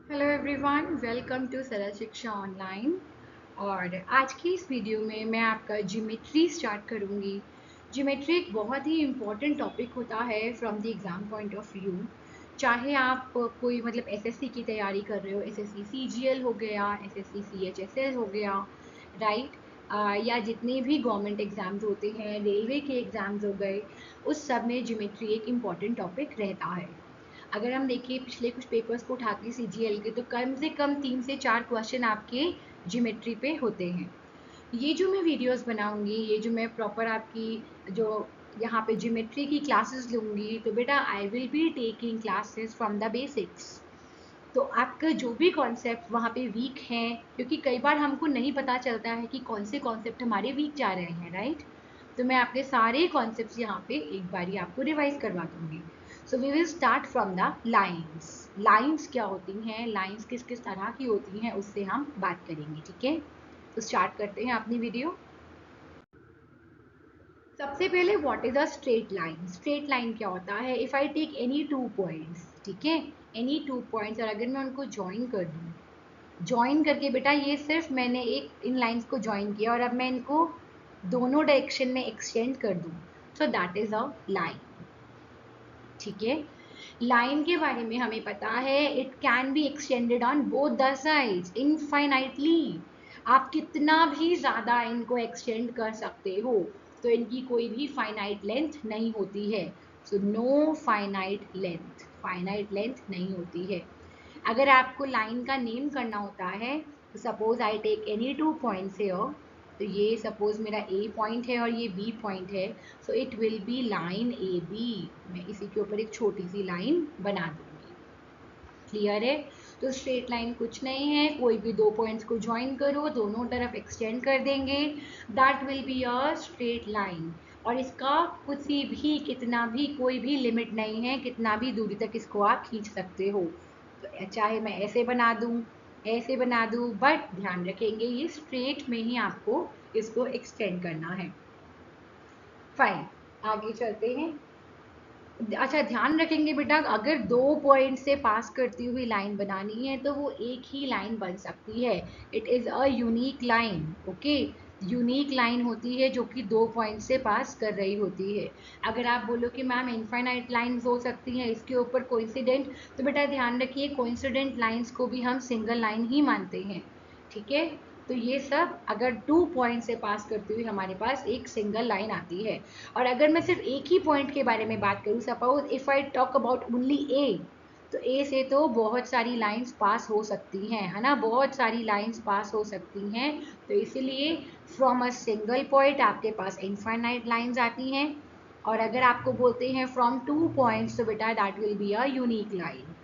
Hello everyone, welcome to सरल शिक्षा online. और आज की इस वीडियो में मैं आपका ज्योमेट्री स्टार्ट करूँगी। ज्योमेट्री एक बहुत ही इम्पॉर्टेंट टॉपिक होता है from the exam point of view. चाहे आप कोई एसएससी की तैयारी कर रहे हो, एसएससी सीजीएल हो गया, एसएससी सीएचएसएल हो गया, राइट, या जितने भी गवर्नमेंट एग्ज़ाम्स होते हैं, रेलवे के एग्ज़ाम्स हो गए, उस सब में ज्योमेट्री एक इम्पॉर्टेंट टॉपिक रहता है। अगर हम देखें पिछले कुछ पेपर्स को उठा के सीजीएल के, तो कम से कम 3 से 4 क्वेश्चन आपके ज्योमेट्री पे होते हैं। ये जो मैं वीडियोस बनाऊंगी, ये जो मैं प्रॉपर आपकी जो यहाँ पे ज्योमेट्री की क्लासेस लूंगी, तो बेटा I will be taking classes from the basics. तो आपका जो भी कॉन्सेप्ट वहाँ पे वीक हैं, क्योंकि कई बार हमको नहीं पता चलता है कि कौन से कॉन्सेप्ट हमारे वीक जा रहे हैं, राइट। तो मैं आपके सारे कॉन्सेप्ट्स यहाँ पे एक बारी आपको रिवाइज करवा दूंगी। So we will start from the lines. Lines क्या होती हैं, लाइंस किस किस तरह की होती हैं, उससे हम बात करेंगे, ठीक है। तो स्टार्ट करते हैं अपनी वीडियो। सबसे पहले what is a straight line. Straight line क्या होता है, if I take any 2 points, ठीक है, एनी 2 पॉइंट्स, और अगर मैं उनको ज्वाइन कर दूँ, ज्वाइन करके बेटा ये सिर्फ मैंने एक इन लाइंस को ज्वाइन किया और अब मैं इनको दोनों डायरेक्शन में एक्सटेंड कर दूँ, सो दैट इज अ लाइन, ठीक है। लाइन के बारे में हमें पता है, it can be extended on both the sides infinitely. आप कितना भी ज़्यादा इनको एक्सटेंड कर सकते हो, तो इनकी कोई भी फाइनाइट लेंथ नहीं होती है। सो नो फाइनाइट लेंथ नहीं होती है। अगर आपको लाइन का नेम करना होता है, तो suppose I take any 2 points here, तो ये सपोज मेरा ए पॉइंट है और ये बी पॉइंट है, so it will be line A B. मैं इसी के ऊपर एक छोटी सी लाइन बना दूंगी। क्लियर है। तो स्ट्रेट लाइन कुछ नहीं है, कोई भी 2 पॉइंट्स को ज्वाइन करो, दोनों तरफ एक्सटेंड कर देंगे, that will be a straight line. और इसका कुछ भी, कितना भी, कोई भी लिमिट नहीं है, कितना भी दूरी तक इसको आप खींच सकते हो। तो चाहे मैं ऐसे बना दूं, ऐसे बना दूं, बट ध्यान रखेंगे ये स्ट्रेट में ही आपको इसको एक्सटेंड करना है। फाइन, आगे चलते हैं। अच्छा, ध्यान रखेंगे बेटा, अगर 2 पॉइंट से पास करती हुई लाइन बनानी है तो वो एक ही लाइन बन सकती है। It is a unique line, okay. Unique line होती है जो कि 2 पॉइंट से पास कर रही होती है। अगर आप बोलो कि मैम इनफाइनाइट लाइंस हो सकती हैं इसके ऊपर कोइंसिडेंट, तो बेटा ध्यान रखिए कोइंसिडेंट लाइंस को भी हम सिंगल लाइन ही मानते हैं, ठीक है। तो ये सब अगर 2 पॉइंट से पास करती हुई हमारे पास एक सिंगल लाइन आती है। और अगर मैं सिर्फ एक ही पॉइंट के बारे में बात करूँ, suppose if I talk about only A, तो ए से तो बहुत सारी लाइंस पास हो सकती हैं, है ना, बहुत सारी लाइंस पास हो सकती हैं। तो इसीलिए फ्रॉम अ सिंगल पॉइंट आपके पास इनफाइनाइट लाइंस आती हैं। और अगर आपको बोलते हैं फ्रॉम 2 पॉइंट्स, तो बेटा that will be a unique line.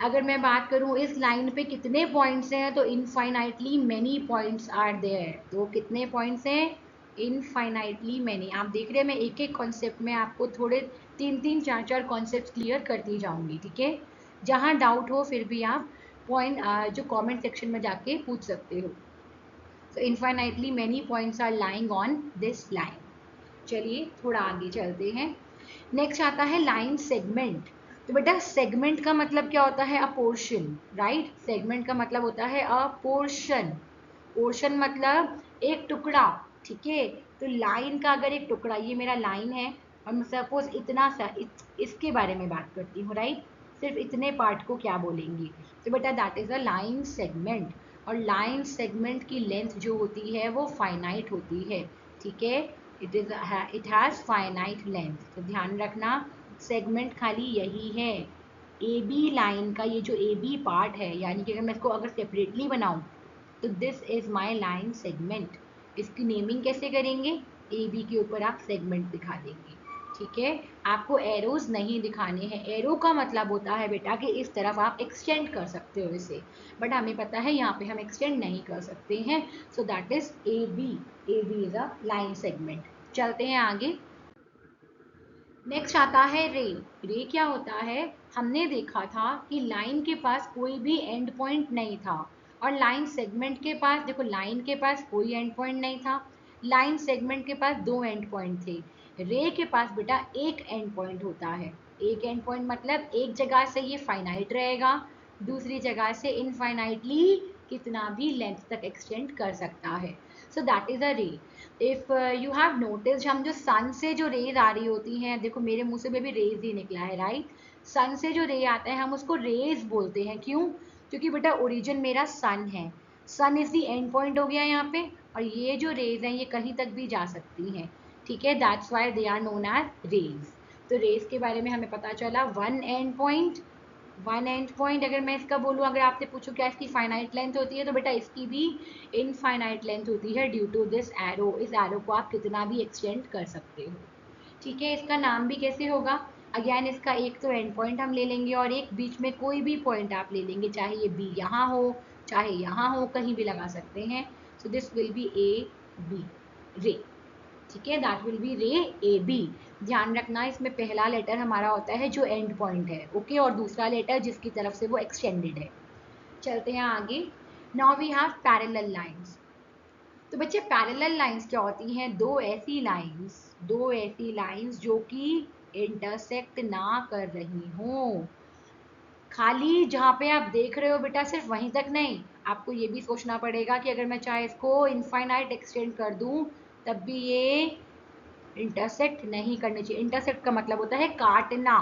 अगर मैं बात करूं इस लाइन पे कितने पॉइंट्स हैं, तो infinitely many points are there. तो कितने पॉइंट्स हैं, इनफाइनाइटली मैनी। आप देख रहे हैं मैं एक एक कॉन्सेप्ट में आपको थोड़े 3 3 4 4 कॉन्सेप्ट क्लियर करती जाऊंगी, ठीक है। जहां डाउट हो फिर भी आप पॉइंट जो कमेंट सेक्शन में जाके पूछ सकते हो। So infinitely many points are lying on this line. चलिए थोड़ा आगे चलते हैं। नेक्स्ट आता है लाइन सेगमेंट। तो बेटा सेगमेंट का मतलब क्या होता है, अ पोर्शन, राइट। सेगमेंट का मतलब होता है अ पोर्शन। पोर्शन मतलब एक टुकड़ा, ठीक है। तो लाइन का अगर एक टुकड़ा, ये मेरा लाइन है, और मैं सपोज इतना सा इसके बारे में बात करती हूँ, राइट, सिर्फ इतने पार्ट को क्या बोलेंगे, तो बेटा that is a line segment. और लाइन सेगमेंट की लेंथ जो होती है वो फाइनाइट होती है, ठीक है। It has finite length. तो ध्यान रखना सेगमेंट खाली यही है, ए बी लाइन का ये जो ए बी पार्ट है, यानी कि अगर मैं इसको अगर सेपरेटली बनाऊं, तो this is my line segment. इसकी नेमिंग कैसे करेंगे, ए बी के ऊपर आप सेगमेंट दिखा देंगे, ठीक है। आपको एरोज नहीं दिखाने हैं। एरो का मतलब होता है बेटा कि इस तरफ आप एक्सटेंड कर सकते हो इसे, बट हमें पता है यहाँ पे हम एक्सटेंड नहीं कर सकते हैं। So that is A B. A B is a line segment. चलते हैं आगे। नेक्स्ट आता है रे। रे क्या होता है, हमने देखा था कि लाइन के पास कोई भी एंड पॉइंट नहीं था, और लाइन सेगमेंट के पास, देखो लाइन के पास कोई एंड पॉइंट नहीं था, लाइन सेगमेंट के पास 2 एंड पॉइंट थे। रे के पास बेटा एक एंड पॉइंट होता है। एक एंड पॉइंट मतलब एक जगह से ये फाइनाइट रहेगा, दूसरी जगह से इनफाइनाइटली कितना भी लेंथ तक एक्सटेंड कर सकता है। सो दैट इज अ रे। इफ यू हैव नोटिस, हम जो सन से जो रेज आ रही होती हैं, देखो मेरे मुंह से भी रेज ही निकला है, राइट। सन से जो रे आता है हम उसको रेज बोलते हैं, क्यों? क्योंकि बेटा ओरिजिन मेरा सन है, सन इज द एंड पॉइंट हो गया यहाँ पे, और ये जो रेज हैं ये कहीं तक भी जा सकती हैं, ठीक है। That's why they are known as rays. तो रेज के बारे में हमें पता चला, one end point, one end point. अगर मैं इसका बोलूँ, अगर आपसे पूछूं क्या इसकी फाइनाइट लेंथ होती है, तो बेटा इसकी भी इनफाइनाइट लेंथ होती है ड्यू टू दिस एरो। इस एरो को आप कितना भी एक्सटेंड कर सकते हो, ठीक है। इसका नाम भी कैसे होगा? अगेन इसका एक तो एंड पॉइंट हम ले लेंगे और एक बीच में कोई भी पॉइंट आप ले लेंगे, चाहे ये बी यहाँ हो चाहे यहाँ हो, कहीं भी लगा सकते हैं। So this will be A B, ray, ठीक है। दैट विल बी रे ए बी। ध्यान रखना इसमें पहला लेटर हमारा होता है जो एंड पॉइंट है, ओके, और दूसरा लेटर जिसकी तरफ से वो एक्सटेंडेड है। चलते हैं आगे। Now we have parallel lines. तो बच्चे पैरेलल लाइंस क्या होती हैं? दो ऐसी लाइंस जो कि इंटरसेक्ट ना कर रही हों। खाली जहाँ पे आप देख रहे हो बेटा सिर्फ वहीं तक नहीं, आपको ये भी सोचना पड़ेगा कि अगर मैं चाहे इसको इनफाइनाइट एक्सटेंड कर दूं तब भी ये इंटरसेक्ट नहीं करनी चाहिए। इंटरसेक्ट का मतलब होता है काटना,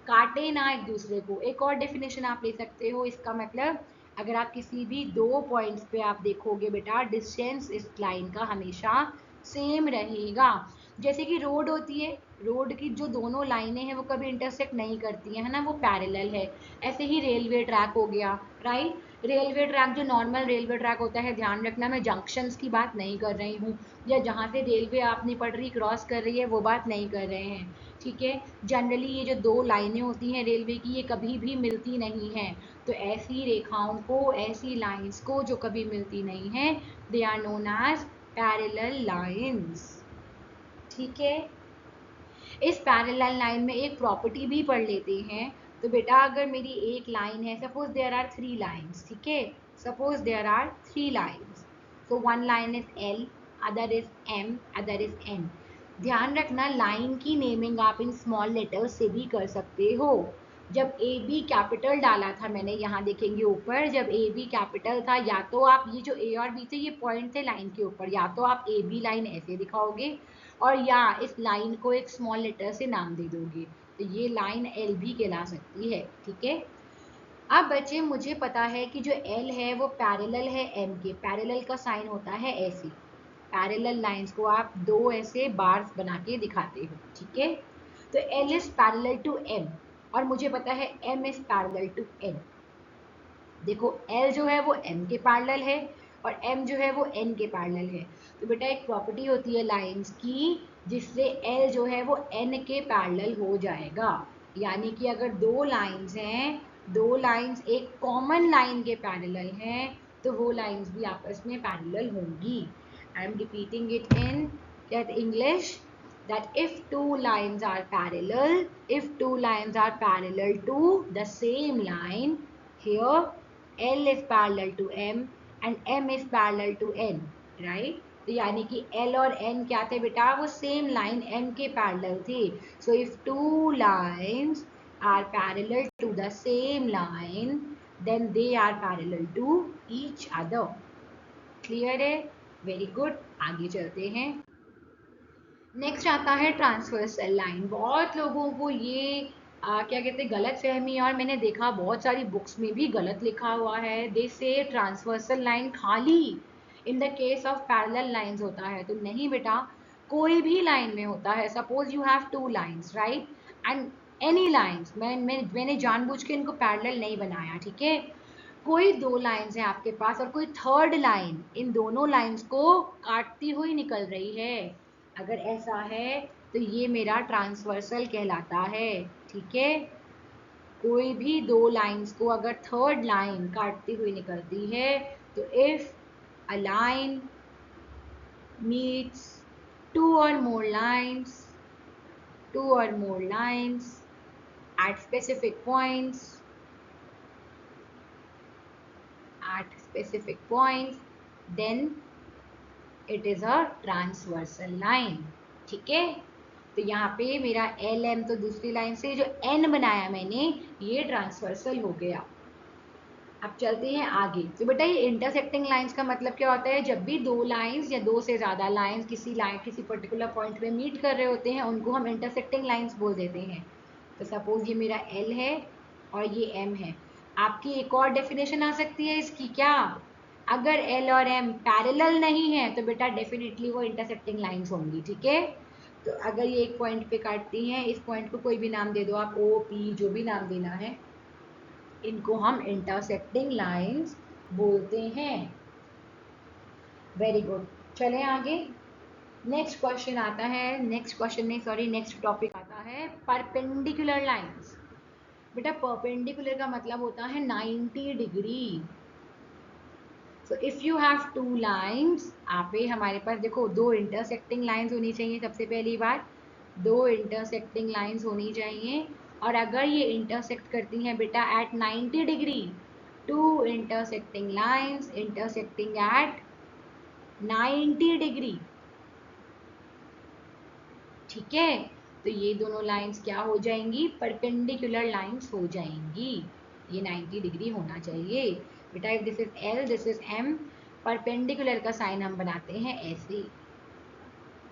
काटे ना एक दूसरे को। एक और डेफिनेशन आप ले सकते हो इसका मतलब, अगर आप किसी भी दो पॉइंट्स पे आप देखोगे बेटा, डिस्टेंस इस लाइन का हमेशा सेम रहेगा। जैसे कि रोड होती है, रोड की जो दोनों लाइनें हैं वो कभी इंटरसेक्ट नहीं करती है ना, वो पैरेलल है। ऐसे ही रेलवे ट्रैक हो गया, राइट। रेलवे ट्रैक जो नॉर्मल रेलवे ट्रैक होता है, ध्यान रखना मैं जंक्शंस की बात नहीं कर रही हूँ, या जहाँ से रेलवे अपनी पटरी क्रॉस कर रही है वो बात नहीं कर रहे हैं, ठीक है। जनरली ये जो दो लाइनें होती हैं रेलवे की, ये कभी भी मिलती नहीं हैं। तो ऐसी रेखाओं को, ऐसी लाइंस को जो कभी मिलती नहीं है, they are known as parallel lines, ठीक है। इस पैरेलल लाइन में एक प्रॉपर्टी भी पढ़ लेते हैं। तो बेटा अगर मेरी एक लाइन है, suppose there are three lines, ठीक है, suppose there are three lines, so one line is L, other is M, other is N. ध्यान रखना लाइन की नेमिंग आप इन स्मॉल लेटर्स से भी कर सकते हो। जब ए बी कैपिटल डाला था मैंने, यहाँ देखेंगे ऊपर, जब ए बी कैपिटल था, या तो आप ये जो ए और बी थे ये पॉइंट थे लाइन के ऊपर, या तो आप ए बी लाइन ऐसे दिखाओगे और या इस लाइन को एक स्मॉल लेटर से नाम दे दोगे, तो ये लाइन एल भी कहला सकती है, ठीक है। अब बच्चे मुझे पता है कि जो एल है वो पैरेलल है एम के, पैरेलल का साइन होता है ऐसे, पैरेलल लाइंस को आप दो ऐसे बार्स बना के दिखाते हो, ठीक है। तो L is parallel to M, और मुझे पता है M is parallel to N. देखो एल जो है वो एम के पैरेलल है और एम जो है वो एन के पैरेलल है। तो बेटा एक प्रॉपर्टी होती है लाइंस की जिससे एल जो है वो एन के पैरेलल हो जाएगा। यानी कि अगर दो लाइंस हैं, दो लाइंस एक कॉमन लाइन के पैरेलल हैं, तो वो लाइंस भी आपस में पैरेलल होंगी। I am repeating it in English, that if two lines are parallel, if two lines are parallel to the same line, here L is parallel to M and M is parallel to N, right? तो यानी कि L और N क्या थे बेटा? वो same line M के parallel थे। So if two lines are parallel to the same line, then they are parallel to each other. Clear है? वेरी गुड, आगे चलते हैं। नेक्स्ट आता है ट्रांसवर्सल लाइन। बहुत लोगों को ये क्या कहते हैं गलत फहमी, और मैंने देखा बहुत सारी बुक्स में भी गलत लिखा हुआ है। दे से ट्रांसवर्सल लाइन खाली in the case of parallel lines होता है, तो नहीं बेटा, कोई भी लाइन में होता है। Suppose you have two lines, right, and any lines, मैंने जानबूझ के इनको पैरेलल नहीं बनाया, ठीक है। कोई दो लाइंस है आपके पास और कोई थर्ड लाइन इन दोनों लाइंस को काटती हुई निकल रही है, अगर ऐसा है तो ये मेरा ट्रांसवर्सल कहलाता है, ठीक है। कोई भी दो लाइंस को अगर थर्ड लाइन काटती हुई निकलती है, तो if a line meets two or more lines, two or more lines at specific points, at specific points, then it is a transversal line, ठीक है। तो यहाँ पे मेरा एल एम, तो दूसरी लाइन से जो एन बनाया मैंने, ये ट्रांसवर्सल हो गया। अब चलते हैं आगे। तो बेटा ये इंटरसेक्टिंग लाइंस का मतलब क्या होता है, जब भी दो लाइंस या दो से ज़्यादा लाइंस किसी पर्टिकुलर पॉइंट पे मीट कर रहे होते हैं उनको हम इंटरसेक्टिंग लाइंस बोल देते हैं। तो सपोज ये मेरा एल है और ये एम है। आपकी एक और डेफिनेशन आ सकती है इसकी, क्या? अगर एल और एम पैरेलल नहीं है तो बेटा डेफिनेटली वो इंटरसेक्टिंग लाइंस होंगी, ठीक है। तो अगर ये एक पॉइंट पे काटती हैं, इस पॉइंट को कोई भी नाम दे दो आप, ओ पी जो भी नाम देना है, इनको हम इंटरसेक्टिंग लाइंस बोलते हैं। वेरी गुड, चलें आगे। नेक्स्ट क्वेश्चन आता है, नेक्स्ट क्वेश्चन नहीं सॉरी नेक्स्ट टॉपिक आता है परपेंडिकुलर लाइंस। बेटा परपेंडिकुलर का मतलब होता है 90 degree. So if you have two lines, आप हमारे पास देखो दो इंटरसेक्टिंग लाइंस होनी चाहिए। सबसे पहली बात, दो इंटरसेक्टिंग लाइंस होनी चाहिए, और अगर ये इंटरसेक्ट करती हैं बेटा at 90 degree, two intersecting lines intersecting at 90 degree, ठीक है। तो ये दोनों लाइंस क्या हो जाएंगी, परपेंडिकुलर लाइंस हो जाएंगी। ये 90 डिग्री होना चाहिए बेटा। If this is L this is M, perpendicular का साइन हम बनाते हैं ऐसे,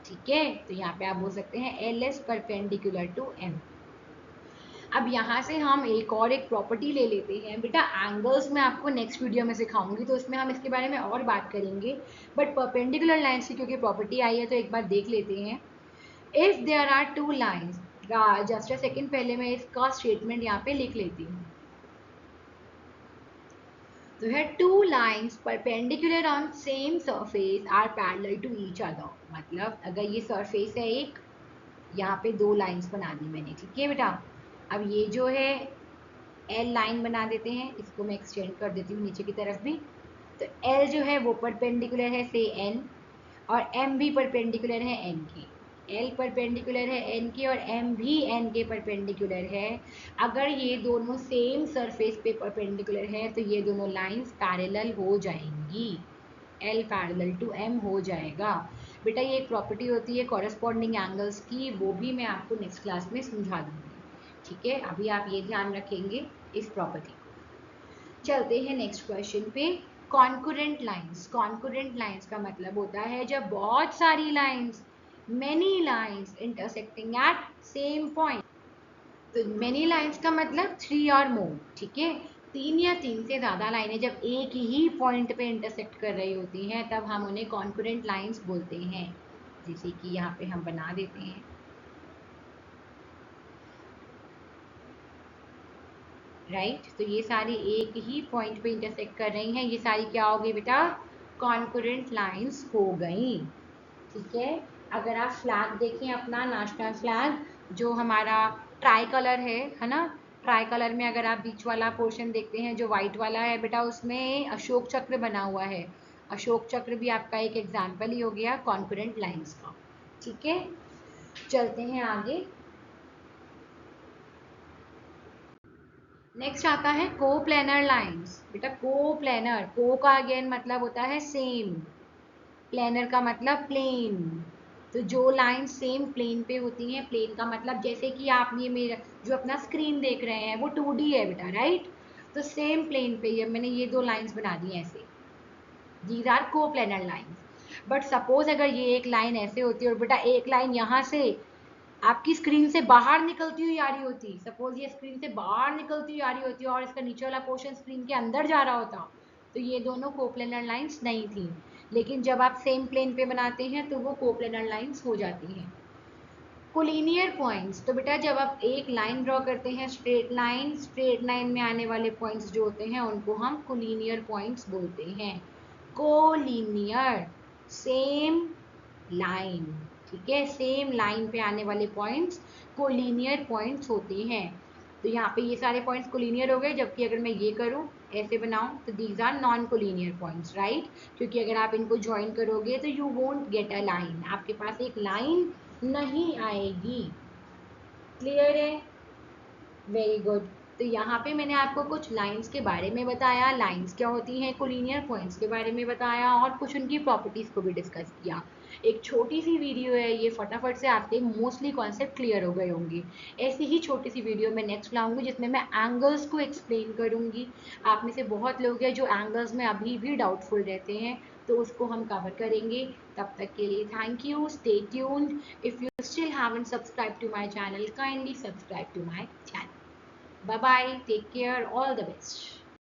ठीक है। तो यहाँ पे आप बोल सकते हैं L is perpendicular to M. अब यहाँ से हम एक प्रॉपर्टी ले लेते हैं बेटा। एंगल्स में आपको नेक्स्ट वीडियो में सिखाऊंगी तो उसमें हम इसके बारे में और बात करेंगे, बट परपेंडिकुलर लाइंस की क्योंकि प्रॉपर्टी आई है तो एक बार देख लेते हैं। If there are two lines, just a second, पहले मैं इसका स्टेटमेंट यहाँ पे लिख लेती हूँ। तो है two lines perpendicular on same surface are parallel to each other. मतलब अगर ये सरफेस है एक, यहाँ पे दो लाइंस बना दी मैंने, ठीक है बेटा। अब ये जो है एल लाइन बना देते हैं, इसको मैं एक्सटेंड कर देती हूँ नीचे की तरफ भी। तो एल जो है वो परपेंडिकुलर है से एन, और एम भी परपेंडिकुलर है एन के। एल परपेंडिकुलर है एन के और एम भी एन के परपेंडिकुलर है। अगर ये दोनों सेम सरफेस पे परपेंडिकुलर है तो ये दोनों लाइंस पैरेलल हो जाएंगी, एल पैरेलल टू एम हो जाएगा। बेटा ये एक प्रॉपर्टी होती है कॉरेस्पॉन्डिंग एंगल्स की, वो भी मैं आपको नेक्स्ट क्लास में समझा दूंगी, ठीक है। अभी आप ये ध्यान रखेंगे इस प्रॉपर्टी को। चलते हैं नेक्स्ट क्वेश्चन पे। कॉन्करेंट लाइंस, कॉन्करेंट लाइंस का मतलब होता है जब बहुत सारी lines, many lines intersecting eight same point. तो मेनी लाइंस का मतलब थ्री और मोर, ठीक है। तीन या तीन से ज्यादा लाइनें जब एक ही पॉइंट पे इंटरसेक्ट कर रही होती हैं तब हम उन्हें कॉन्करेंट लाइंस बोलते हैं। जैसे कि यहाँ पे हम बना देते हैं, राइट। तो ये सारी एक ही पॉइंट पे इंटरसेक्ट कर रही हैं, ये सारी क्या हो गई बेटा, कॉन्करेंट लाइंस हो गई, ठीक है। अगर आप फ्लैग देखें अपना नेशनल फ्लैग, जो हमारा ट्राई कलर है ना, ट्राई कलर में अगर आप बीच वाला पोर्शन देखते हैं जो व्हाइट वाला है बेटा, उसमें अशोक चक्र बना हुआ है। अशोक चक्र भी आपका एक एग्जाम्पल ही हो गया कॉन्करेंट लाइंस का, ठीक है। चलते हैं आगे। नेक्स्ट आता है कोप्लेनर लाइंस। बेटा कोप्लेनर, को का अगेन मतलब होता है सेम, प्लेनर का मतलब प्लेन। तो जो लाइन सेम प्लेन पे होती हैं, प्लेन का मतलब जैसे कि आप ये मेरा जो अपना स्क्रीन देख रहे हैं वो 2D है बेटा, राइट। तो सेम प्लेन पे ये मैंने ये दो लाइंस बना दी ऐसे, these are coplanar lines. But suppose अगर ये एक लाइन ऐसे होती है और बेटा एक लाइन यहाँ से आपकी स्क्रीन से बाहर निकलती हुई आ रही होती, सपोज ये स्क्रीन से बाहर निकलती हुई आ रही होती और इसका नीचे वाला पोर्शन स्क्रीन के अंदर जा रहा होता, तो ये दोनों कोप्लेनर लाइंस नहीं थी। लेकिन जब आप सेम प्लेन पे बनाते हैं तो वो कोप्लेनर लाइंस हो जाती हैं। कोलिनियर पॉइंट्स, तो बेटा जब आप एक लाइन ड्रॉ करते हैं स्ट्रेट लाइन, स्ट्रेट लाइन में आने वाले पॉइंट्स जो होते हैं उनको हम कोलिनियर पॉइंट्स बोलते हैं। कोलिनियर, सेम लाइन, ठीक है, सेम लाइन पे आने वाले पॉइंट्स कोलिनियर पॉइंट्स होते हैं। तो यहाँ पे ये सारे पॉइंट्स कोलिनियर हो गए, जबकि अगर मैं ये करूँ ऐसे बनाऊं तो these are non collinear points, right. क्योंकि अगर आप इनको ज्वाइन करोगे तो you won't get a line, आपके पास एक लाइन नहीं आएगी, क्लियर है, वेरी गुड। तो यहाँ पे मैंने आपको कुछ लाइंस के बारे में बताया, लाइंस क्या होती हैं, कोलिनियर पॉइंट्स के बारे में बताया और कुछ उनकी प्रॉपर्टीज़ को भी डिस्कस किया। एक छोटी सी वीडियो है ये, फटाफट से आपके मोस्टली कॉन्सेप्ट क्लियर हो गए होंगे। ऐसी ही छोटी सी वीडियो मैं नेक्स्ट लाऊंगी जिसमें मैं एंगल्स को एक्सप्लेन करूंगी। आप में से बहुत लोग हैं जो एंगल्स में अभी भी डाउटफुल रहते हैं, तो उसको हम कवर करेंगे। तब तक के लिए thank you, stay tuned. If you still haven't subscribe to my channel, kindly subscribe to my channel. Bye bye, take care, all the best.